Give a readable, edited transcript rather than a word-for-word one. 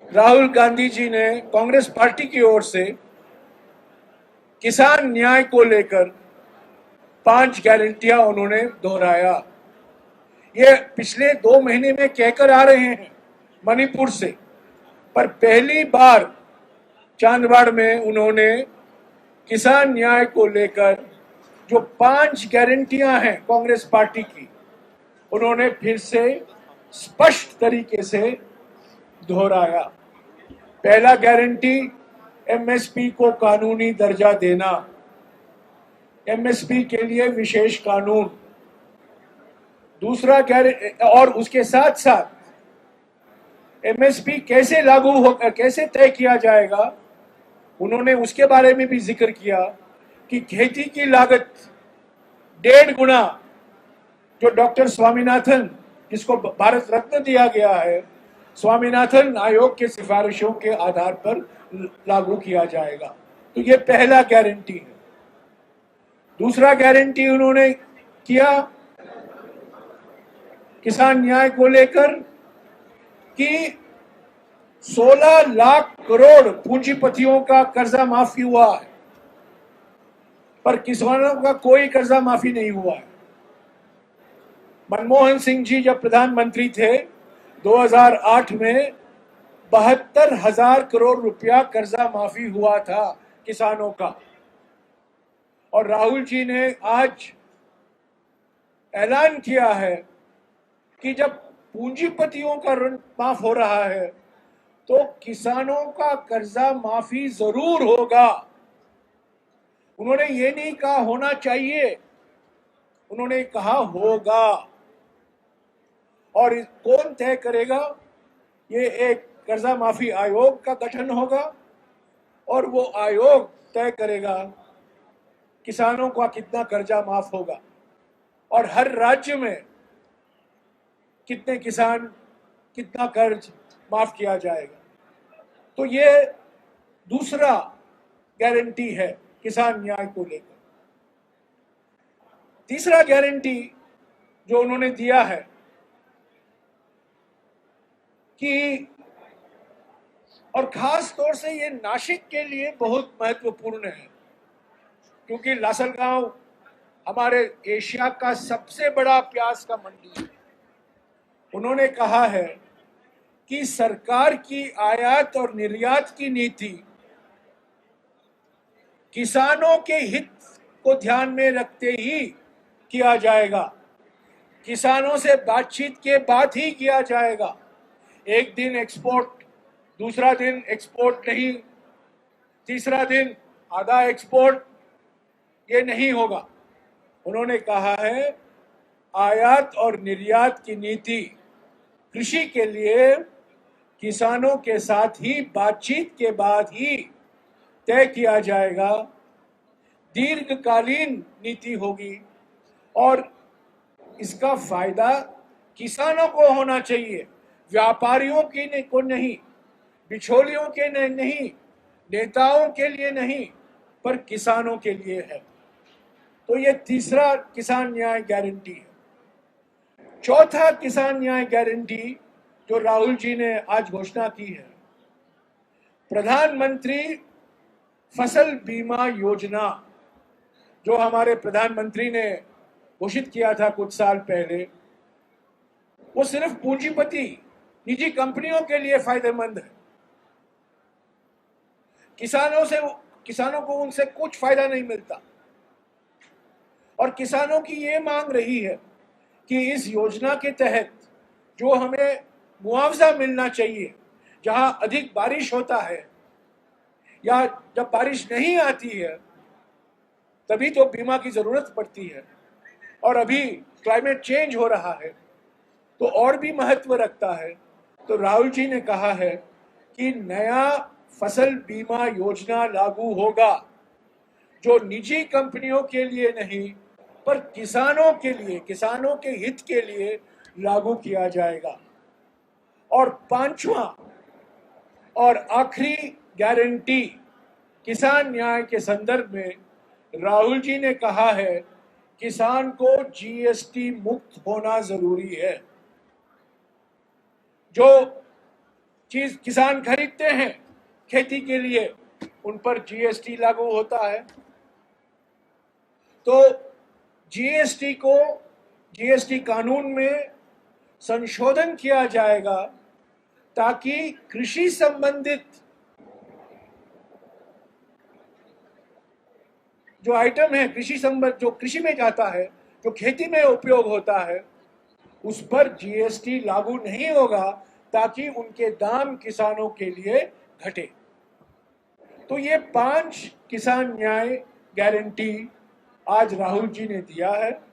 राहुल गांधी जी ने कांग्रेस पार्टी की ओर से किसान न्याय को लेकर 5 गारंटियां उन्होंने दोहराया। ये पिछले 2 महीने में कहकर आ रहे हैं मणिपुर से, पर पहली बार चांदबाड़ में उन्होंने किसान न्याय को लेकर जो 5 गारंटियां हैं कांग्रेस पार्टी की, उन्होंने फिर से स्पष्ट तरीके से दोहराया। पहला गारंटी एमएसपी को कानूनी दर्जा देना, एमएसपी के लिए विशेष कानून। दूसरा और उसके साथ साथ एमएसपी कैसे लागू होगा, कैसे तय किया जाएगा, उन्होंने उसके बारे में भी जिक्र किया कि खेती की लागत 1.5 गुना, जो डॉक्टर स्वामीनाथन, जिसको भारत रत्न दिया गया है, स्वामीनाथन आयोग के सिफारिशों के आधार पर लागू किया जाएगा। तो ये पहला गारंटी है। दूसरा गारंटी उन्होंने किया किसान न्याय को लेकर कि 16 लाख करोड़ पूंजीपतियों का कर्जा माफी हुआ है, पर किसानों का कोई कर्जा माफी नहीं हुआ है। मनमोहन सिंह जी जब प्रधानमंत्री थे 2008 में 72,000 करोड़ रुपया कर्जा माफी हुआ था किसानों का, और राहुल जी ने आज ऐलान किया है कि जब पूंजीपतियों का ऋण माफ हो रहा है तो किसानों का कर्जा माफी जरूर होगा। उन्होंने ये नहीं कहा होना चाहिए, उन्होंने कहा होगा। और कौन तय करेगा? ये एक कर्जा माफी आयोग का गठन होगा और वो आयोग तय करेगा किसानों का कितना कर्जा माफ होगा और हर राज्य में कितने किसान, कितना कर्ज माफ किया जाएगा। तो ये दूसरा गारंटी है किसान न्याय को लेकर। तीसरा गारंटी जो उन्होंने दिया है कि, और खास तौर से ये नासिक के लिए बहुत महत्वपूर्ण है, क्योंकि लासलगांव हमारे एशिया का सबसे बड़ा प्याज का मंडी है। उन्होंने कहा है कि सरकार की आयात और निर्यात की नीति किसानों के हित को ध्यान में रखते ही किया जाएगा, किसानों से बातचीत के बाद ही किया जाएगा। एक दिन एक्सपोर्ट, दूसरा दिन एक्सपोर्ट नहीं, तीसरा दिन आधा एक्सपोर्ट, ये नहीं होगा। उन्होंने कहा है आयात और निर्यात की नीति कृषि के लिए किसानों के साथ ही बातचीत के बाद ही तय किया जाएगा, दीर्घकालीन नीति होगी और इसका फायदा किसानों को होना चाहिए, व्यापारियों की को नहीं, बिचौलियों के नहीं, नेताओं के लिए नहीं, पर किसानों के लिए है। तो ये तीसरा किसान न्याय गारंटी है। चौथा किसान न्याय गारंटी जो राहुल जी ने आज घोषणा की है, प्रधानमंत्री फसल बीमा योजना, जो हमारे प्रधानमंत्री ने घोषित किया था कुछ साल पहले, वो सिर्फ पूंजीपति निजी कंपनियों के लिए फायदेमंद है। किसानों को उनसे कुछ फायदा नहीं मिलता, और किसानों की ये मांग रही है कि इस योजना के तहत जो हमें मुआवजा मिलना चाहिए, जहां अधिक बारिश होता है या जब बारिश नहीं आती है तभी तो बीमा की जरूरत पड़ती है, और अभी क्लाइमेट चेंज हो रहा है तो और भी महत्व रखता है। तो राहुल जी ने कहा है कि नया फसल बीमा योजना लागू होगा, जो निजी कंपनियों के लिए नहीं पर किसानों के लिए, किसानों के हित के लिए लागू किया जाएगा। और पांचवा और आखिरी गारंटी किसान न्याय के संदर्भ में राहुल जी ने कहा है किसान को जीएसटी मुक्त होना जरूरी है। जो चीज किसान खरीदते हैं खेती के लिए, उन पर जीएसटी लागू होता है। तो जीएसटी कानून में संशोधन किया जाएगा ताकि कृषि संबंधित जो आइटम है, जो कृषि में जाता है, जो खेती में उपयोग होता है, उस पर जीएसटी लागू नहीं होगा, ताकि उनके दाम किसानों के लिए घटे। तो ये 5 किसान न्याय गारंटी आज राहुल जी ने दिया है।